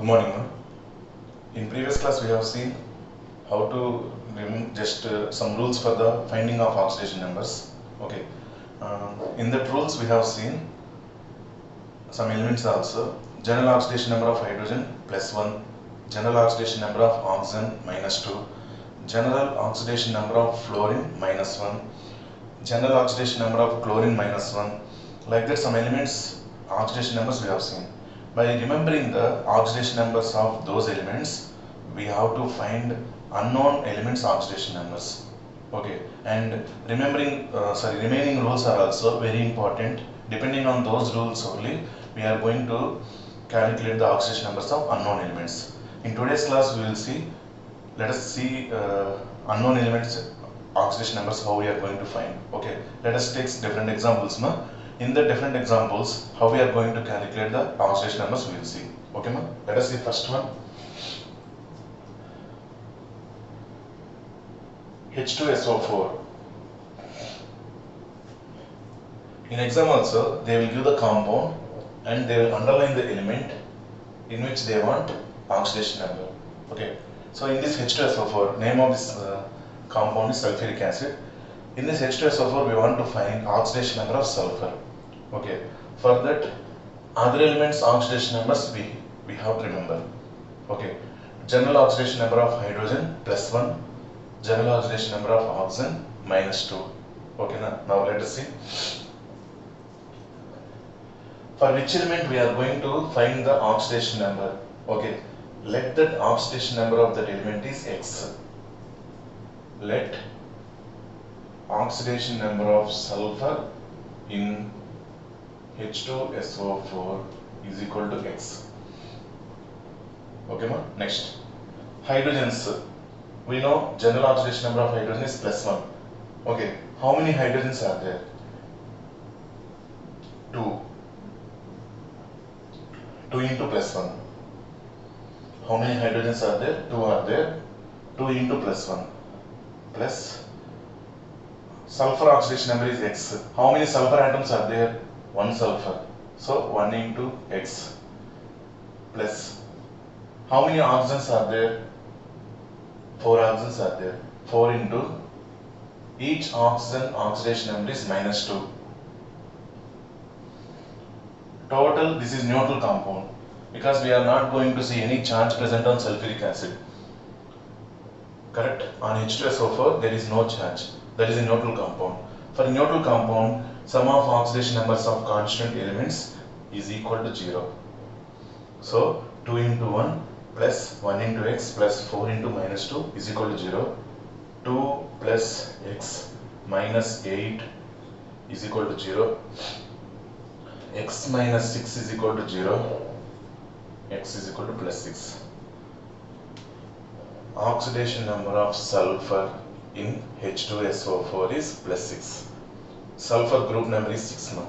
Good morning, ma'am. In previous class, we have seen how to just some rules for the finding of oxidation numbers. Okay. In that rules, we have seen some elements also. General oxidation number of hydrogen +1, general oxidation number of oxygen -2, general oxidation number of fluorine -1, general oxidation number of chlorine -1. Like that, some elements oxidation numbers we have seen. By remembering the oxidation numbers of those elements, we have to find unknown elements oxidation numbers. Okay, and remaining rules are also very important. Depending on those rules only, we are going to calculate the oxidation numbers of unknown elements. In today's class, we will see. Let us see unknown elements oxidation numbers, how we are going to find. Okay, let us take different examples. In the different examples, how we are going to calculate the oxidation numbers, we will see. Okay, ma? Let us see first one. H2SO4. In exam also, they will give the compound and they will underline the element in which they want oxidation number. Okay, so in this H2SO4, name of this compound is sulfuric acid. In this H2SO4, we want to find oxidation number of sulfur. Okay, for that, other elements oxidation numbers we have to remember. Okay, general oxidation number of hydrogen +1, general oxidation number of oxygen -2. Okay, now let us see. For which element we are going to find the oxidation number? Okay, let that oxidation number of that element is X. Let oxidation number of sulfur in H2SO4 is equal to X. Okay, ma? Next, hydrogens. We know general oxidation number of hydrogen is +1. Okay, how many hydrogens are there? 2. 2 into +1. How many hydrogens are there? 2 are there. 2 into +1 plus sulfur oxidation number is X. How many sulfur atoms are there? 1 sulfur. So 1 into X plus how many oxygens are there? 4 oxygens are there. 4 into each oxygen oxidation number is -2. Total, this is neutral compound because we are not going to see any charge present on sulfuric acid. Correct? On H2SO4 there is no charge. That is a neutral compound. For a neutral compound, sum of oxidation numbers of constant elements is equal to 0. So 2 into 1 plus 1 into X plus 4 into -2 is equal to 0. 2 plus X minus 8 is equal to 0. X minus 6 is equal to 0. X is equal to +6. Oxidation number of sulfur in H2SO4 is +6. Sulfur group number is 6 now.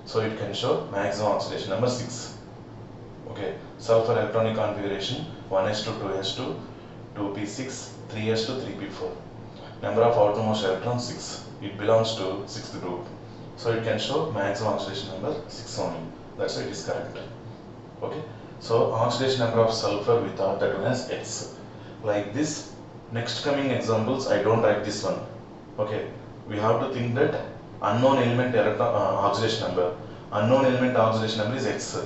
So it can show maximum oxidation number 6. Okay, sulfur electronic configuration 1s2, 2s2, 2p6, 3s2, 3p4. Number of outermost electrons 6. It belongs to 6th group. So it can show maximum oxidation number 6 only. That's why it is correct. Okay, so oxidation number of sulfur we thought that one as X. Like this, next coming examples I don't write this one. Okay, we have to think that unknown element oxidation number. Unknown element oxidation number is X.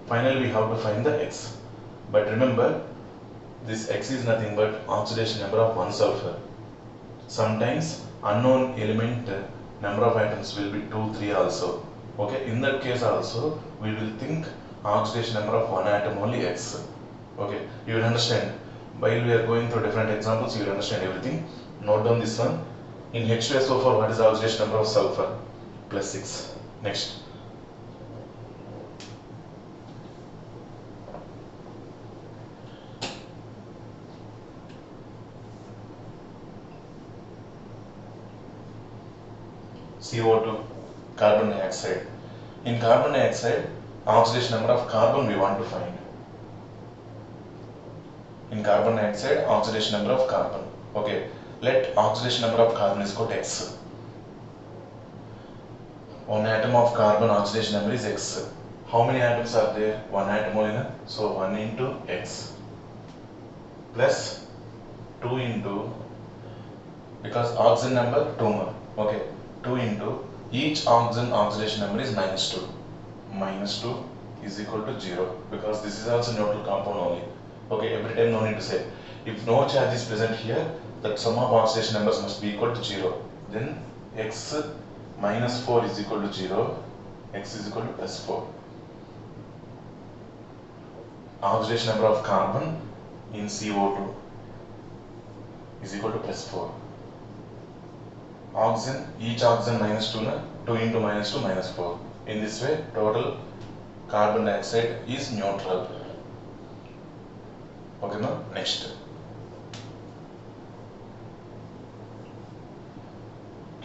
Finally, we have to find the X. But remember, this X is nothing but oxidation number of 1 sulfur. Sometimes unknown element number of atoms will be 2, 3 also. Okay, in that case also, we will think oxidation number of 1 atom only X. Okay, you will understand. While we are going through different examples, you will understand everything. Note down this one. In H2SO4, what is the oxidation number of sulfur? +6. Next. CO2, carbon dioxide. In carbon dioxide, oxidation number of carbon we want to find. In carbon dioxide, oxidation number of carbon. Okay, let oxidation number of carbon is equal to X. One atom of carbon oxidation number is X. How many atoms are there? One atom only, so 1 into X plus 2 into, because oxygen number 2 more, okay, 2 into each oxidation number is -2. -2 is equal to 0, because this is also neutral compound only. Okay, every time no need to say. If no charge is present here, the sum of oxidation numbers must be equal to 0. Then X minus 4 is equal to 0, X is equal to plus 4. Oxidation number of carbon in CO2 is equal to plus 4. Oxygen, each oxygen -2 na, 2 into -2 -4. In this way, total carbon dioxide is neutral. Okay, now next.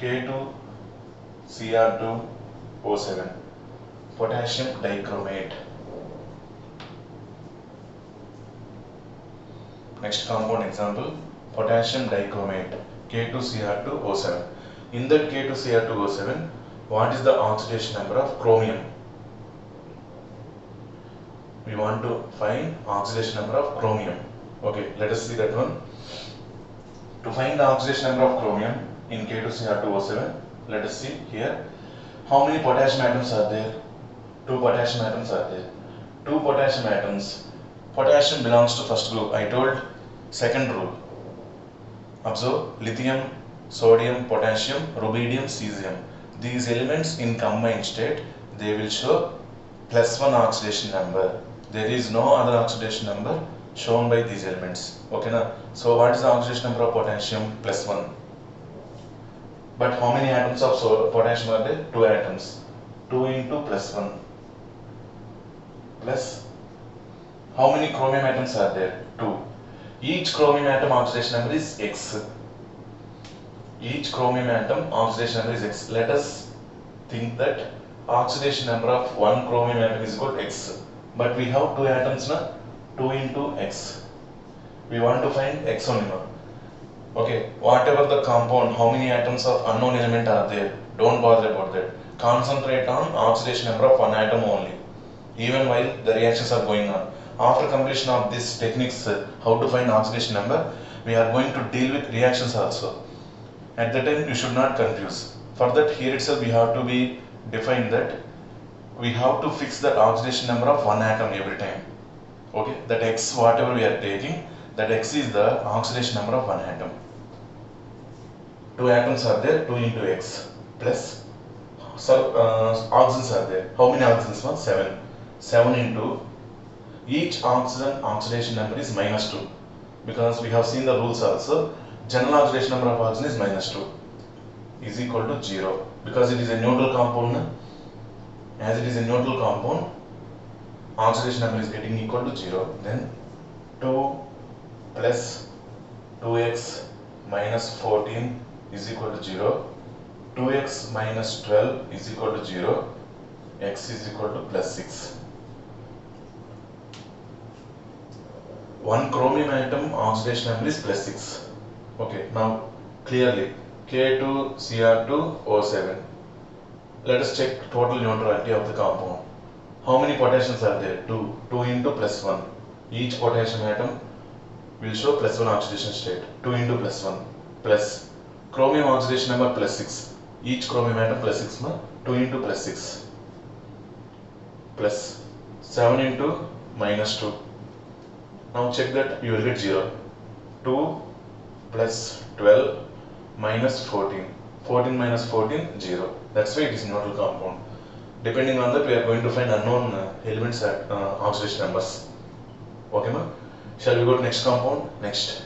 K2Cr2O7, potassium dichromate. Next compound example, potassium dichromate, K2Cr2O7. In that K2Cr2O7, what is the oxidation number of chromium? We want to find oxidation number of chromium. Okay, let us see that one. To find the oxidation number of chromium in K2Cr2O7, let us see here. How many potassium atoms are there? 2 potassium atoms are there. 2 potassium atoms. Potassium belongs to first group. I told second rule. Observe, lithium, sodium, potassium, rubidium, cesium. These elements in combined state, they will show +1 oxidation number. There is no other oxidation number shown by these elements. Okay, na? So what is the oxidation number of potassium? +1. But how many atoms of potassium are there? 2 atoms. 2 into +1. Plus, how many chromium atoms are there? 2. Each chromium atom oxidation number is X. Each chromium atom oxidation number is X. Let us think that oxidation number of one chromium atom is equal to X. But we have 2 atoms now. 2 into X. We want to find X only now. Okay, whatever the compound, how many atoms of unknown element are there, don't bother about that. Concentrate on oxidation number of one atom only, even while the reactions are going on. After completion of this techniques, how to find oxidation number, we are going to deal with reactions also. At that time, you should not confuse. For that, here itself we have to be defined that we have to fix the oxidation number of one atom every time. Okay, that X, whatever we are taking, that X is the oxidation number of one atom. 2 atoms are there, 2 into X plus oxygens are there. How many oxygens? 7. 7 into each oxidation number is -2, because we have seen the rules also. General oxidation number of oxygen is -2 is equal to 0, because it is a neutral compound. As it is a neutral compound, oxidation number is getting equal to 0. Then 2 plus 2x minus 14 is equal to 0. 2x minus 12 is equal to 0. X is equal to +6. One chromium atom oxidation number is +6. Okay, now clearly K2Cr2O7. Let us check total neutrality of the compound. How many potassiums are there? 2. 2 into +1. Each potassium atom will show +1 oxidation state. 2 into +1 plus chromium oxidation number +6. Each chromium atom +6. 2 into +6 plus 7 into -2. Now check that, you will get 0. 2 plus 12 minus 14. 14 minus 14, 0. That's why it is neutral compound. Depending on that, we are going to find unknown elements at oxidation numbers. Okay, ma? Shall we go to next compound? Next.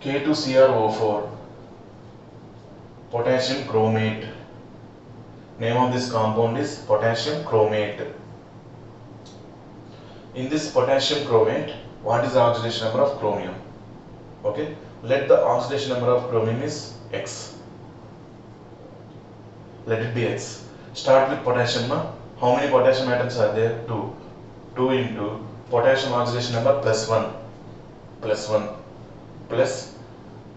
K2CrO4, potassium chromate. Name of this compound is potassium chromate. In this potassium chromate, what is the oxidation number of chromium? Okay, let the oxidation number of chromium is X. Let it be X. Start with potassium. How many potassium atoms are there? 2. 2 into potassium oxidation number +1 plus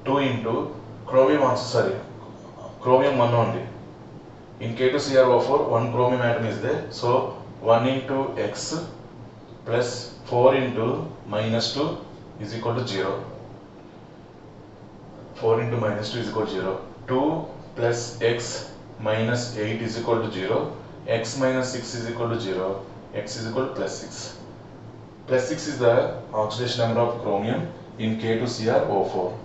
2 into chromium 1 only. In K2CrO4, one chromium atom is there. So 1 into X plus 4 into minus 2 is equal to 0. 4 into minus 2 is equal to 0. 2 plus X minus 8 is equal to 0. X minus 6 is equal to 0. X is equal to plus 6. Plus 6 is the oxidation number of chromium in K2CrO4.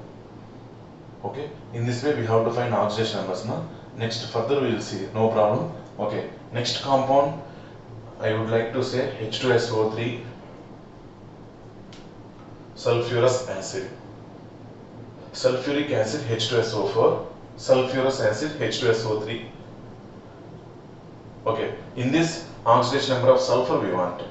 Okay, in this way we have to find oxidation numbers. No? Next, further we will see, no problem. Okay, next compound I would like to say H2SO3 sulfurous acid. Sulfuric acid H2SO4, sulfurous acid H2SO3. Okay, in this oxidation number of sulfur we want.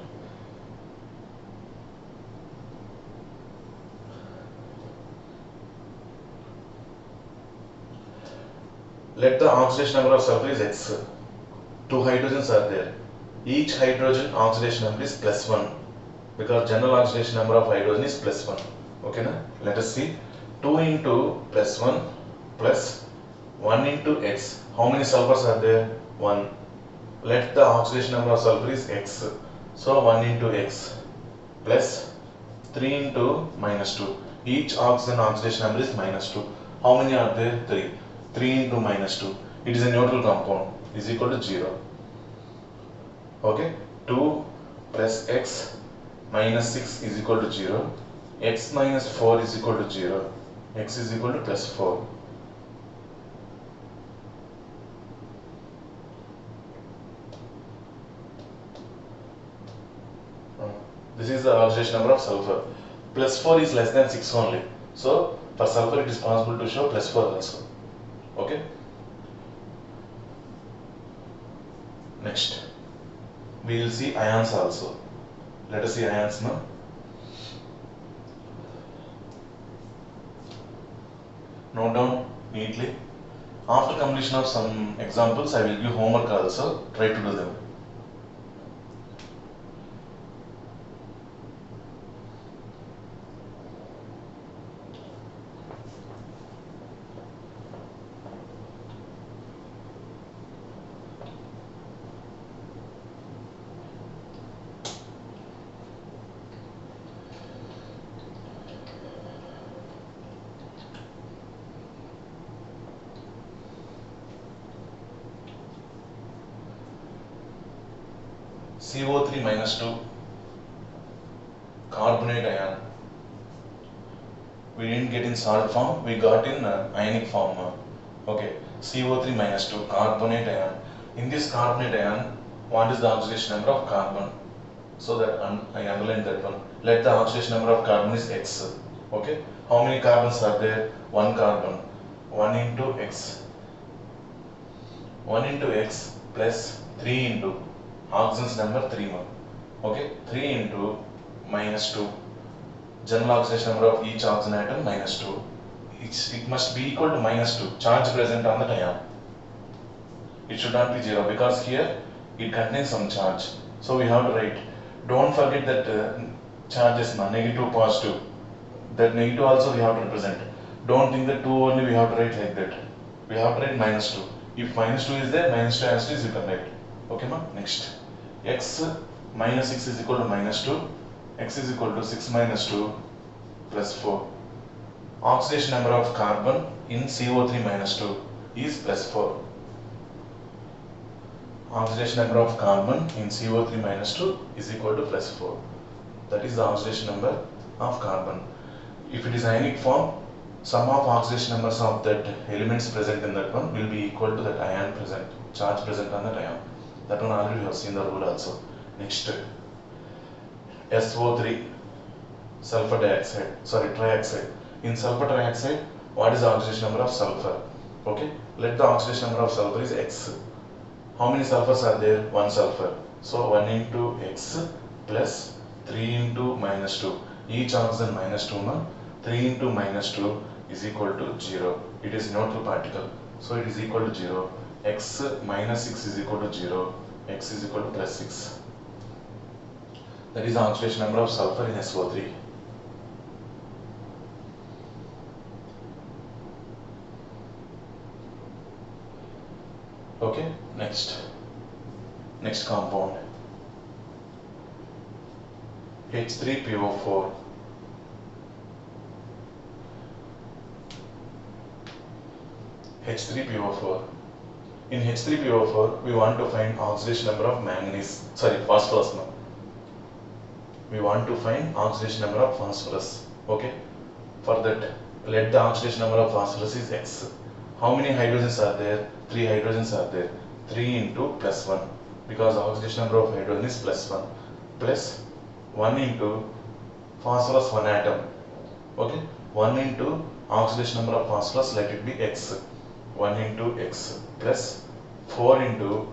Let the oxidation number of sulfur is X. 2 hydrogens are there. Each hydrogen oxidation number is plus 1 because general oxidation number of hydrogen is plus 1. Okay, na? Let us see. 2 into plus 1 plus 1 into X. How many sulfurs are there? 1. Let the oxidation number of sulfur is X. So 1 into X plus 3 into minus 2. Each oxygen oxidation number is minus 2. How many are there? 3. 3 into minus 2. It is a neutral compound. Is equal to 0. Okay. 2 plus X minus 6 is equal to 0. X minus 4 is equal to 0. X is equal to plus 4. This is the oxidation number of sulfur. Plus 4 is less than 6 only. So for sulfur it is possible to show plus 4 also. Okay. Next, we will see ions also. Let us see ions now. Note down neatly. After completion of some examples, I will give homework also. Try to do them. CO3 minus 2 carbonate ion. We didn't get in salt form, we got in ionic form. Okay, CO3 minus 2 carbonate ion. In this carbonate ion, what is the oxidation number of carbon? So that I underline that one. Let the oxidation number of carbon is X. Okay, how many carbons are there? 1 carbon. 1 into X. 1 into X plus 3 into oxygen's number 3 more. Okay, 3 into minus 2. General oxidation number of each oxygen atom minus 2. It must be equal to minus 2. Charge present on the ion. It should not be 0 because here it contains some charge. So we have to write. Don't forget that charge is negative, positive. That negative also we have to represent. Don't think that 2 only we have to write like that. We have to write minus 2. If minus 2 is there, minus 2 as it is, you can write. Okay, ma? Next. X minus 6 is equal to minus 2. X is equal to 6 minus 2 plus 4. Oxidation number of carbon in CO3 minus 2 is plus 4. Oxidation number of carbon in CO3 minus 2 is equal to plus 4. That is the oxidation number of carbon. If it is ionic form, sum of oxidation numbers of that elements present in that one will be equal to that ion present, charge present on that ion. That one already we have seen the rule also. Next, SO3, sulfur dioxide, sorry, trioxide. In sulfur trioxide, what is the oxidation number of sulfur? Okay, let the oxidation number of sulfur is X. How many sulfurs are there? 1 sulfur. So 1 into X plus 3 into minus 2. Each oxygen minus 2, no? 3 into minus 2 is equal to 0. It is neutral particle. So it is equal to 0. X minus 6 is equal to 0. X is equal to plus 6. That is the oxidation number of sulfur in SO3. Okay, Next compound, H3PO4. H3PO4. In H3PO4, we want to find oxidation number of phosphorus now. We want to find oxidation number of phosphorus. Okay. For that, let the oxidation number of phosphorus is X. How many hydrogens are there? 3 hydrogens are there. 3 into plus 1. Because oxidation number of hydrogen is plus 1. Plus 1 into phosphorus 1 atom. Okay. 1 into oxidation number of phosphorus, let it be X. 1 into X plus 4 into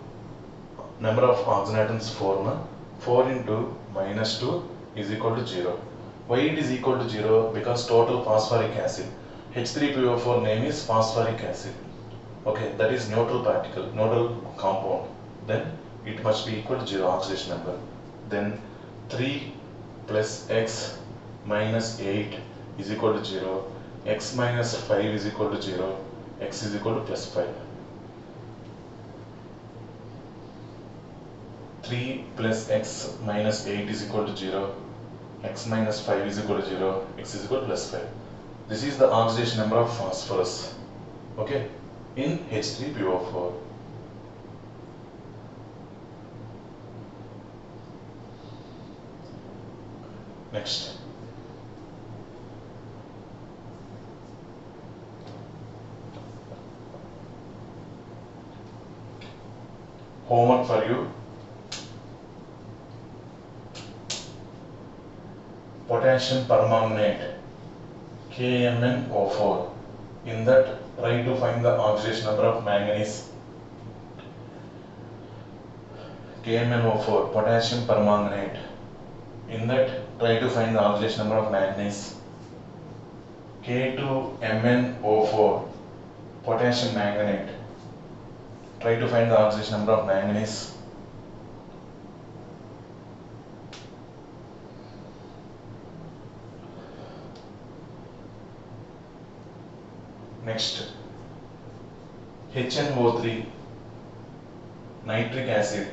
number of oxygen atoms 4. 4 into minus 2 is equal to 0. Why it is equal to 0? Because total phosphoric acid. H3PO4 name is phosphoric acid. Okay, that is neutral compound. Then it must be equal to 0 oxidation number. Then 3 plus X minus 8 is equal to 0. X minus 5 is equal to 0. X is equal to plus 5. 3 plus X minus 8 is equal to 0. X minus 5 is equal to 0. X is equal to plus 5. This is the oxidation number of phosphorus. Okay, in H3PO4. Next. Homework for you. Potassium permanganate, KMnO4. In that, try to find the oxidation number of manganese. KMnO4, potassium permanganate. In that, try to find the oxidation number of manganese. K2MnO4, potassium manganate. Try to find the oxidation number of manganese. Next, HNO3, nitric acid.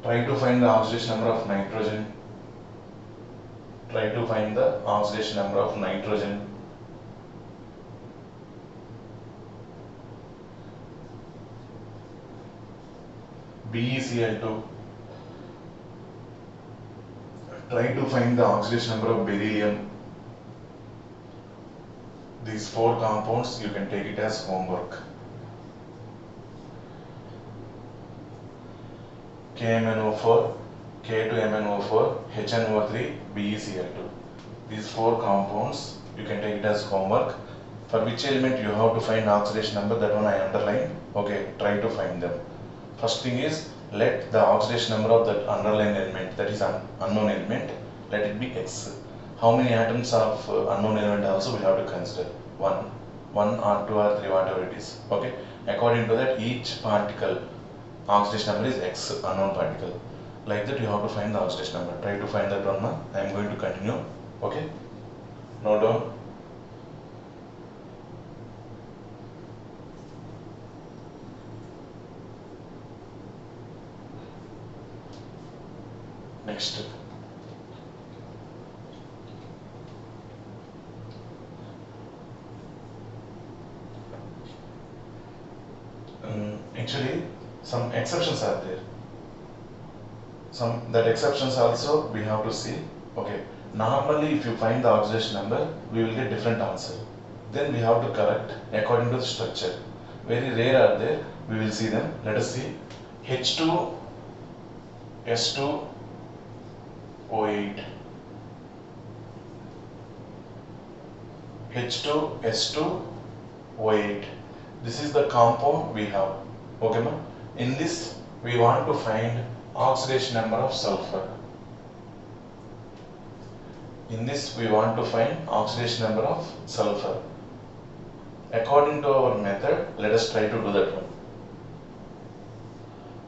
Try to find the oxidation number of nitrogen. Try to find the oxidation number of nitrogen. BeCl2. Try to find the oxidation number of beryllium. These 4 compounds you can take it as homework. KMnO4, K2MnO4, HNO3, BeCl2. These 4 compounds you can take it as homework. For which element you have to find oxidation number, that one I underline. Okay, try to find them. First thing is, let the oxidation number of that underlined element, that is unknown element, let it be X. How many atoms of unknown element also we have to consider? 1 or 2 or 3, whatever it is. Okay. According to that, each particle oxidation number is X, unknown particle. Like that, you have to find the oxidation number. Try to find that one. I am going to continue. Okay. Note down. Next. Actually, some exceptions are there. That exceptions also we have to see. Okay. Normally, if you find the oxidation number, we will get different answer. Then we have to correct according to the structure. Very rare are there. We will see them. Let us see. H2S2O8. H2S2O8. This is the compound we have. Okay, ma? In this, we want to find oxidation number of sulfur. In this, we want to find oxidation number of sulfur. According to our method, let us try to do that one.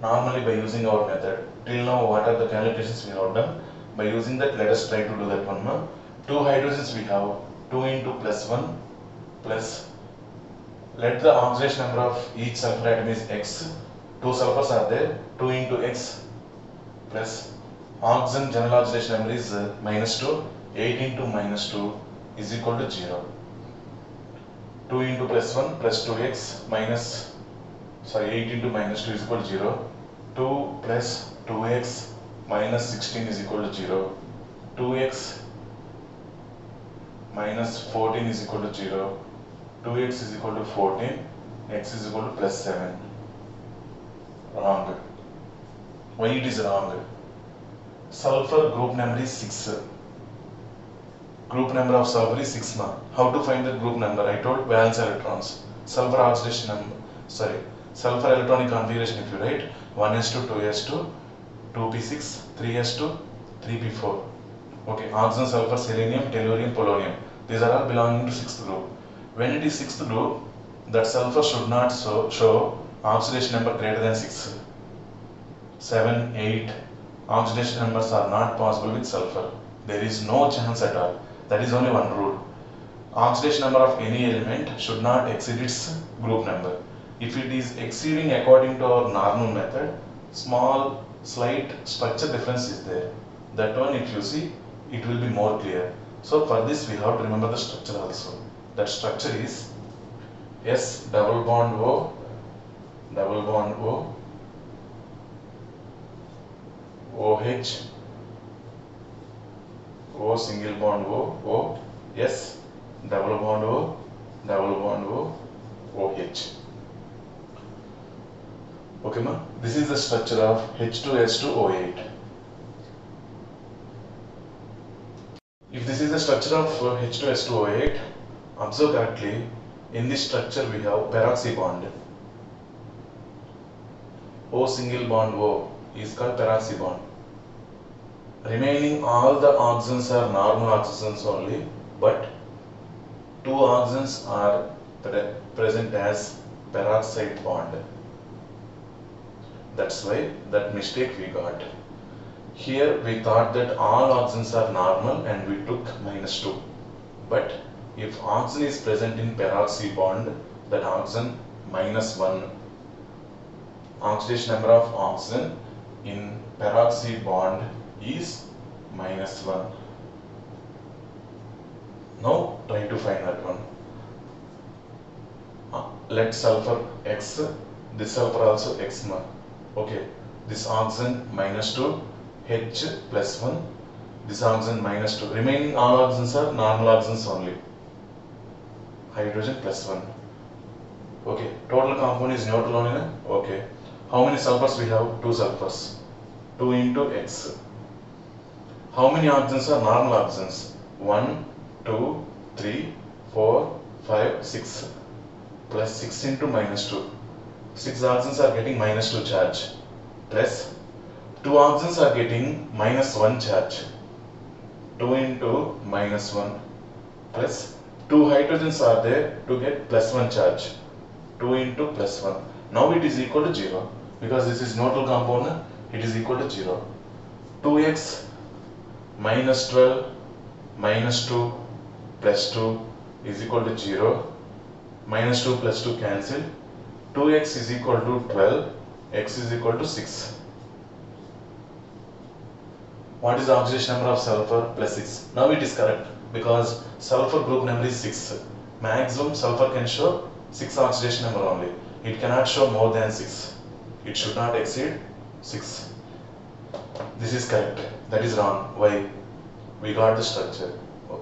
Normally, by using our method, till now, what are the calculations we have done? By using that, let us try to do that one. Ma? 2 hydrogens we have. 2 into plus 1 plus, let the oxidation number of each sulfur atom is X. 2 sulfurs are there, 2 into X plus oxygen general oxidation number is -2, 8 into -2 is equal to 0. 2 into +1 plus 2x minus, 8 into -2 is equal to 0. 2 plus 2x minus 16 is equal to 0. 2x minus 14 is equal to 0. 2x is equal to 14. X is equal to +7. Wrong. Why it is wrong? Sulfur group number is 6. Group number of sulfur is 6 now. How to find the group number? I told valence electrons. Sulfur oxidation number, sulfur electronic configuration, if you write 1s2, 2s2, 2p6, 3s2, 3p4. Okay, oxygen, sulfur, selenium, tellurium, polonium. These are all belonging to 6th group. When it is 6th group, that sulfur should not show oxidation number greater than 6. 7, 8 oxidation numbers are not possible with sulfur. There is no chance at all. That is only one rule. Oxidation number of any element should not exceed its group number. If it is exceeding according to our normal method, small slight structure difference is there. That one, if you see, it will be more clear. So for this we have to remember the structure also. That structure is S double bond O, OH, O single bond O, S double bond O, OH. Okay ma? This is the structure of H2S2O8. If this is the structure of H2S2O8, observe correctly, in this structure we have peroxy bond. O single bond O is called peroxy bond. Remaining all the oxygens are normal oxygens only, but 2 oxygens are present as peroxide bond. That's why that mistake we got. Here we thought that all oxygens are normal and we took -2. But if oxygen is present in peroxy bond, that oxygen -1. Oxidation number of oxygen in peroxy bond is -1. Now try to find that one. Let sulfur X, this sulfur also X. Okay, this oxygen -2, H +1, this oxygen -2. Remaining all oxygens are normal oxygens only. Hydrogen +1. Okay, total compound is neutral only. Okay, how many sulfurs we have? 2 sulfurs. 2 into X. How many oxygens are normal oxygens? 1, 2, 3, 4, 5, 6. Plus 6 into -2. 6 oxygens are getting -2 charge. Plus 2 oxygens are getting -1 charge. 2 into -1. Plus 2 hydrogens are there to get +1 charge. 2 into +1. Now it is equal to 0. Because this is neutral compound, it is equal to 0. 2x -12 -2 plus 2 is equal to 0. -2 plus 2 cancel. 2x is equal to 12. X is equal to 6. What is the oxidation number of sulfur? +6. Now it is correct because sulfur group number is 6. Maximum sulfur can show 6 oxidation number only. It cannot show more than 6. It should not exceed 6. This is correct. That is wrong. Why? We got the structure.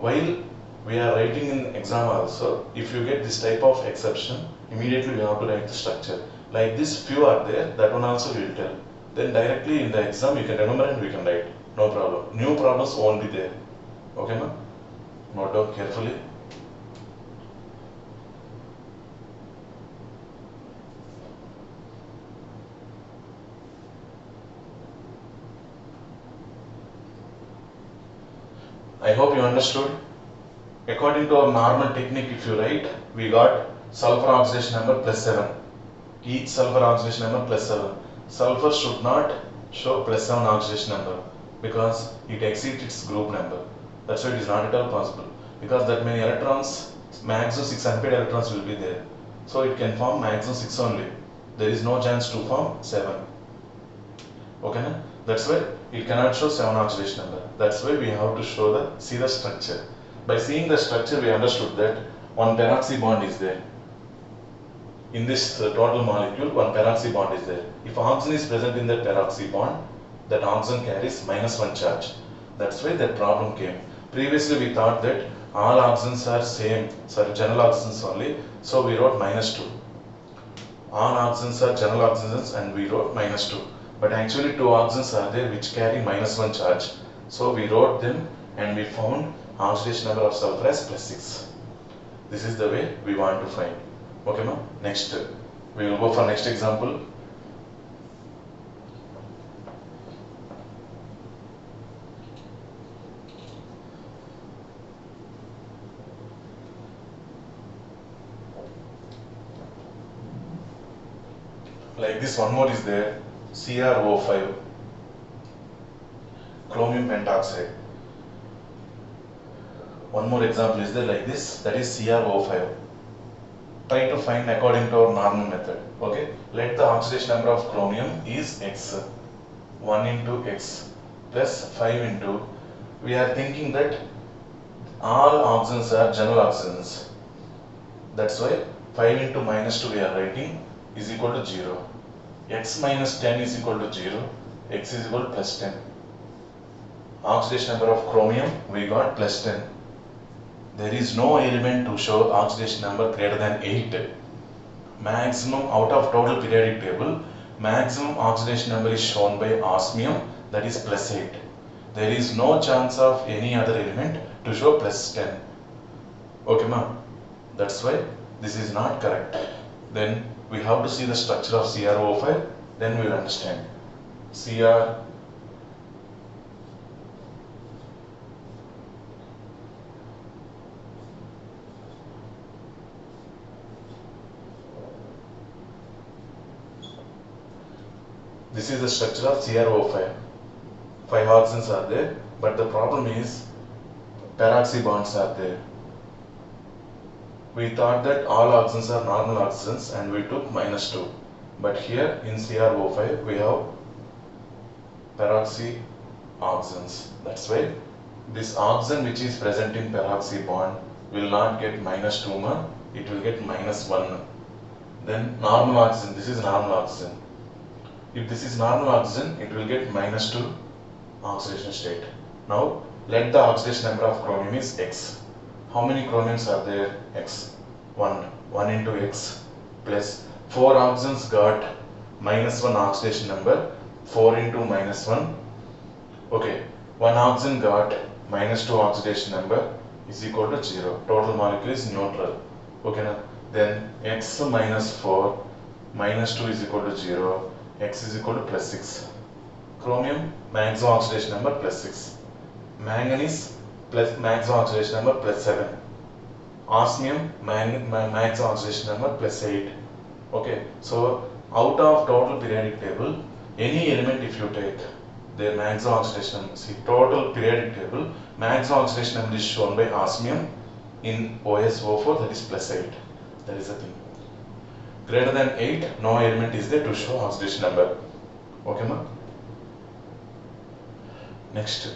While we are writing in exam also, if you get this type of exception, immediately we have to write the structure. Like this, few are there, that one also we will tell. Then directly in the exam you can remember and we can write. No problem. New problems won't be there. Okay, ma'am? Note down carefully. I hope you understood. According to our normal technique, if you write, we got sulfur oxidation number +7. Each sulfur oxidation number +7. Sulfur should not show +7 oxidation number because it exceeds its group number. That's why it is not at all possible. Because that many electrons, maximum 6 unpaired electrons will be there. So it can form maximum 6 only. there is no chance to form 7. Okay, na? That's why it cannot show 7 oxidation number. That's why we have to see the structure. By seeing the structure, we understood that one peroxy bond is there. In this total molecule, one peroxy bond is there. If oxygen is present in that peroxy bond, that oxygen carries -1 charge. That's why that problem came. Previously, we thought that all oxygens are same, general oxygens only, so we wrote -2. All oxygens are general oxygens and we wrote -2. But actually 2 oxygens are there which carry -1 charge. So we wrote them and we found oxidation number of sulfur as +6. This is the way we want to find. Okay, ma? Next, we will go for next example. Like this, one more is there, CrO5, chromium pentoxide. One more example is there like this, that is CrO5. Try to find according to our normal method. Okay, let the oxidation number of chromium is X. 1 into X plus 5 into, we are thinking that all oxygens are general oxygens. That's why 5 into -2 we are writing is equal to 0. X minus 10 is equal to 0. X is equal to +10. Oxidation number of chromium we got +10. There is no element to show oxidation number greater than 8. Maximum out of total periodic table, maximum oxidation number is shown by osmium, that is +8. There is no chance of any other element to show +10. Okay, ma'am? That's why this is not correct. Then we have to see the structure of CrO5, then we will understand. This is the structure of CrO5. 5 oxygens are there, but the problem is peroxy bonds are there. We thought that all oxygens are normal oxygens and we took -2. But here in CrO5 we have peroxy oxygens. That's why this oxygen which is present in peroxy bond will not get -2, it will get -1. Then normal oxygen, this is normal oxygen. If this is normal oxygen, it will get -2 oxidation state. Now let the oxidation number of chromium is X. How many chromiums are there? X. 1. 1 into X plus 4 oxygens got -1 oxidation number. 4 into -1. Okay. 1 oxygen got -2 oxidation number is equal to 0. Total molecule is neutral. Okay, now then X minus 4 minus 2 is equal to 0. X is equal to +6. Chromium maximum oxidation number +6. Manganese maximum oxidation number +7. Osmium maximum oxidation number +8. Okay, so out of total periodic table, any element if you take, their maximum oxidation number, see total periodic table, maximum oxidation number is shown by osmium in OSO4, that is +8. That is the thing. Greater than 8, no element is there to show oxidation number. Okay, ma? Next.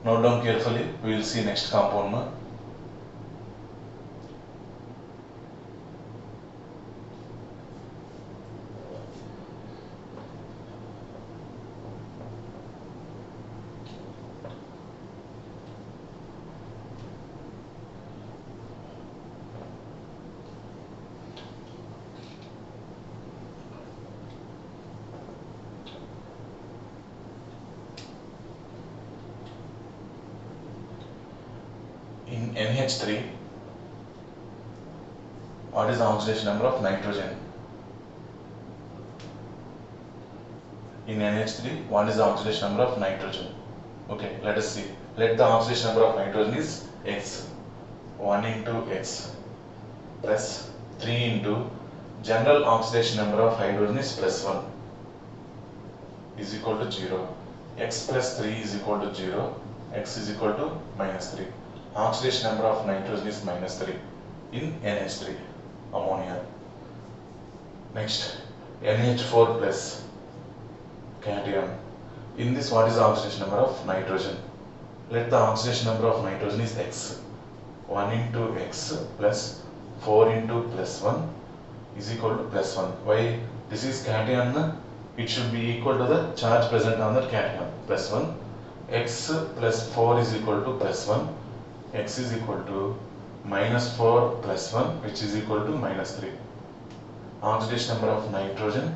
Note down carefully, we will see next compound, ma. In NH3, what is the oxidation number of nitrogen? In NH3, what is the oxidation number of nitrogen? Okay, let us see. Let the oxidation number of nitrogen is X. 1 into X plus 3 into general oxidation number of hydrogen is +1. is equal to 0. X plus 3 is equal to 0. X is equal to minus 3. Oxidation number of nitrogen is minus 3 in NH3, ammonia. Next, NH4 plus cation. In this, what is the oxidation number of nitrogen? Let the oxidation number of nitrogen is X. 1 into X plus 4 into plus 1 is equal to plus 1. Why? This is cation. It should be equal to the charge present on the cation. Plus 1. X plus 4 is equal to plus 1. X is equal to minus 4 plus 1, which is equal to minus 3. Oxidation number of nitrogen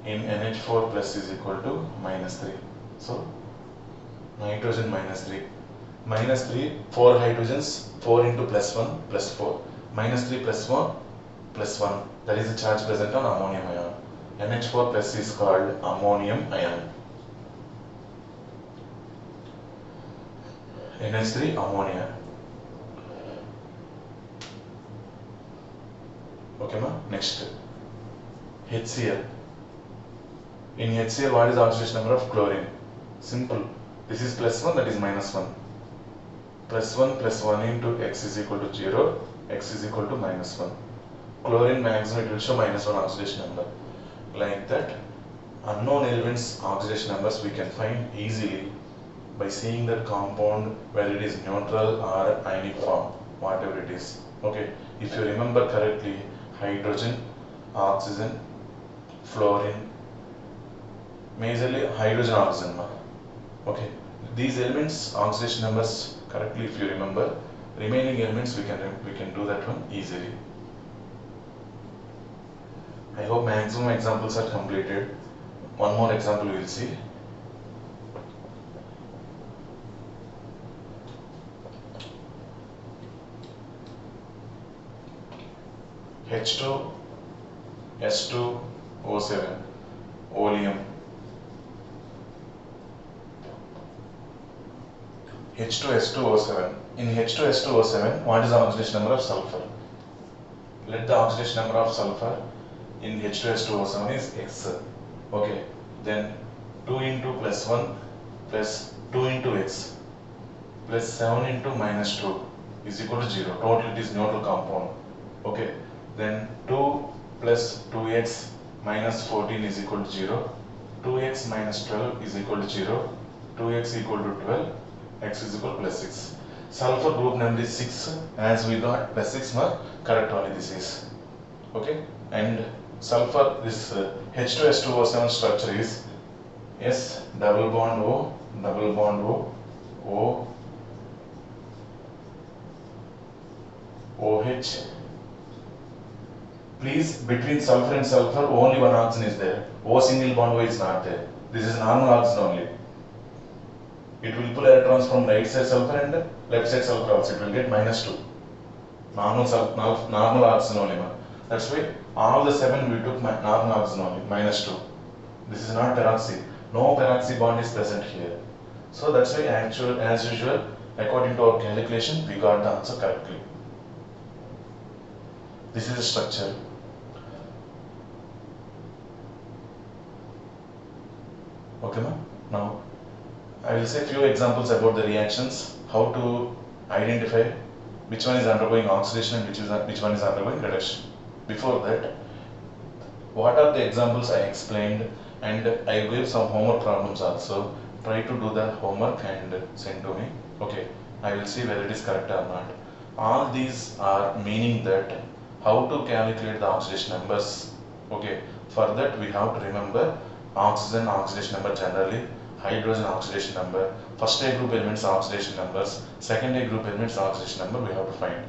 in NH4 plus is equal to minus 3. So, nitrogen minus 3. Minus 3, 4 hydrogens, 4 into plus 1 plus 4. Minus 3 plus 1 plus 1. That is the charge present on ammonium ion. NH4 plus is called ammonium ion. NH3 ammonia. Okay, ma? Next. HCl. In HCl, what is the oxidation number of chlorine? Simple. This is plus 1, that is minus 1. Plus 1 into X is equal to 0. X is equal to minus 1. Chlorine maximum, it will show minus 1 oxidation number. Like that, unknown elements oxidation numbers we can find easily by seeing that compound, whether it is neutral or ionic form, whatever it is. Okay, if you remember correctly, hydrogen, oxygen, fluorine, majorly hydrogen oxygen. Okay, these elements oxidation numbers correctly if you remember. Remaining elements we can do that one easily. I hope maximum examples are completed. One more example we will see. H2S2O7, oleum. H2S2O7. In H2S2O7, what is the oxidation number of sulfur? Let the oxidation number of sulfur in H2S2O7 is X. Okay, then 2 into plus 1 plus 2 into X plus 7 into minus 2 is equal to 0. Total it is neutral compound. Okay, then 2 plus 2x minus 14 is equal to 0. 2x minus 12 is equal to 0. 2x equal to 12. X is equal to plus 6. Sulfur group number is 6. As we got plus 6 mark, correct only this is. Okay, and sulfur, this H2S2O7 structure is S double bond O, double bond O, O, OH. Please, between sulfur and sulfur, only one oxygen is there. O single bond O is not there. This is normal oxygen only. It will pull electrons from right side sulfur and left side sulfur also. It will get minus 2. Normal oxygen only. That's why all the 7 we took normal oxygen only, minus 2. This is not peroxy. No peroxy bond is present here. So that's why as usual, according to our calculation, we got the answer correctly. This is the structure. Okay, ma'am? Now, I will say few examples about the reactions, how to identify which one is undergoing oxidation and which one is undergoing reduction. Before that, what are the examples I explained, and I gave some homework problems also. Try to do the homework and send to me. Okay, I will see whether it is correct or not. All these are meaning that how to calculate the oxidation numbers. Okay, for that we have to remember oxygen oxidation number generally, hydrogen oxidation number, first A group elements oxidation numbers, second A group elements oxidation number we have to find.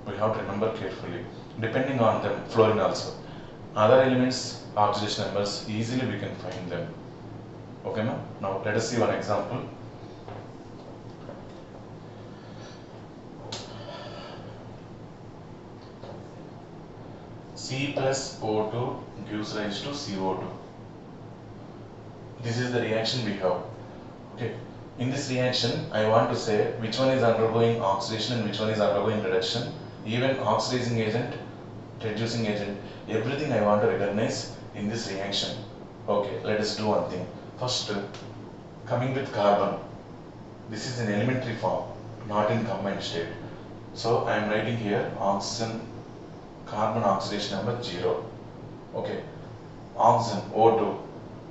We have to remember carefully. Depending on them, fluorine also. Other elements oxidation numbers, easily we can find them. Okay, ma'am? Now let us see one example. C plus O2 gives rise to CO2. This is the reaction we have. Okay. In this reaction, I want to say which one is undergoing oxidation and which one is undergoing reduction. Even oxidizing agent, reducing agent, everything I want to recognize in this reaction. Okay, let us do one thing. First, coming with carbon. This is in elementary form, not in combined state. So I am writing here oxygen carbon oxidation number 0. Okay. Oxygen O2.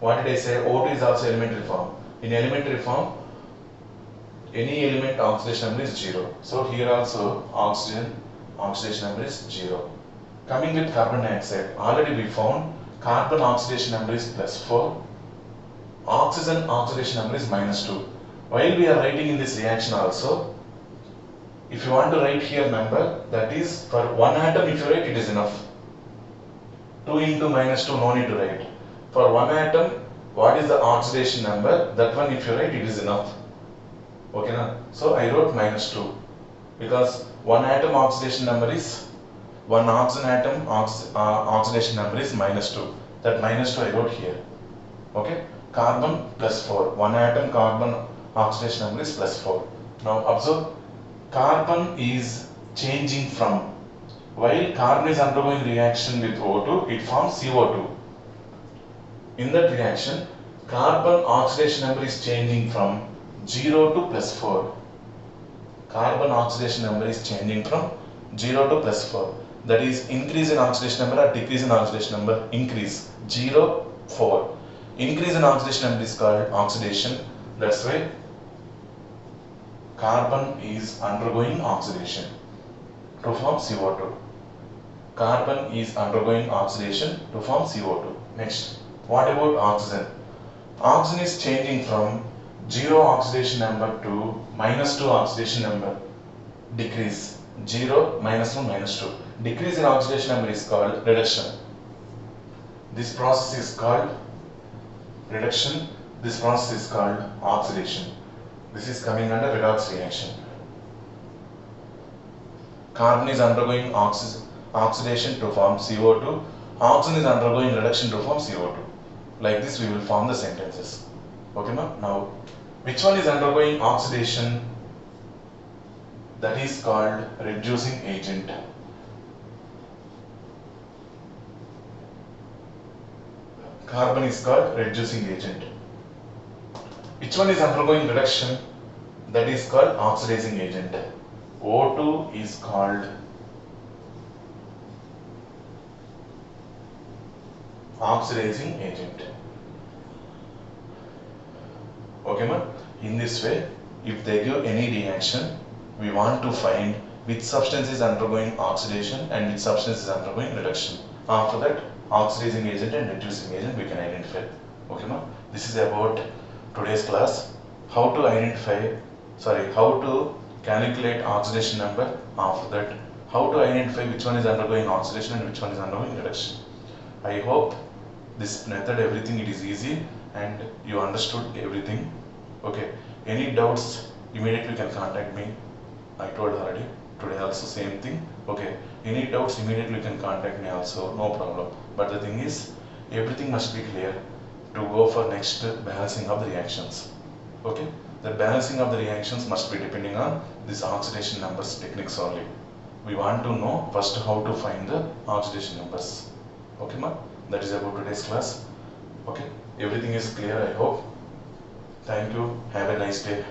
What did I say? O2 is also elementary form. In elementary form, any element oxidation number is 0. So here also oxygen oxidation number is 0. Coming with carbon dioxide, already we found carbon oxidation number is +4. Oxygen oxidation number is -2. While we are writing in this reaction also, if you want to write here number, that is for one atom, if you write, it is enough. 2 into -2, no need to write. For one atom, what is the oxidation number? That one, if you write, it is enough. Okay, na? So I wrote -2 because one atom oxidation number is, one oxygen atom oxidation number is -2. That -2 I wrote here. Okay, carbon +4. One atom carbon oxidation number is +4. Now observe, carbon is changing from, while carbon is undergoing reaction with O2, it forms CO2. In that reaction, carbon oxidation number is changing from 0 to +4. Carbon oxidation number is changing from 0 to +4. That is increase in oxidation number or decrease in oxidation number? Increase. 0, 4. Increase in oxidation number is called oxidation. That's why carbon is undergoing oxidation to form CO2. Carbon is undergoing oxidation to form CO2. Next, what about oxygen? Oxygen is changing from 0 oxidation number to -2 oxidation number. Decrease. 0, -1, -2. Decrease in oxidation number is called reduction. This process is called reduction. This process is called oxidation. This is coming under redox reaction. Carbon is undergoing oxidation to form CO2. Oxygen is undergoing reduction to form CO2. Like this we will form the sentences. Okay, ma'am? Now, which one is undergoing oxidation? That is called reducing agent. Carbon is called reducing agent. Which one is undergoing reduction? That is called oxidizing agent. O2 is called oxidizing agent. Okay, ma'am? In this way, if they give any reaction, we want to find which substance is undergoing oxidation and which substance is undergoing reduction. After that, oxidizing agent and reducing agent we can identify. Okay, ma'am? This is about today's class. How to how to calculate oxidation number. After that, how to identify which one is undergoing oxidation and which one is undergoing reduction. I hope this method, everything, it is easy and you understood everything. Okay, any doubts, immediately you can contact me. I told already, today also same thing. Okay, any doubts, immediately you can contact me also, no problem. But the thing is, everything must be clear to go for next balancing of the reactions. Okay, the balancing of the reactions must be depending on this oxidation numbers techniques only. We want to know first how to find the oxidation numbers. Okay, ma'am? That is about today's class. Okay, everything is clear, I hope. Thank you. Have a nice day.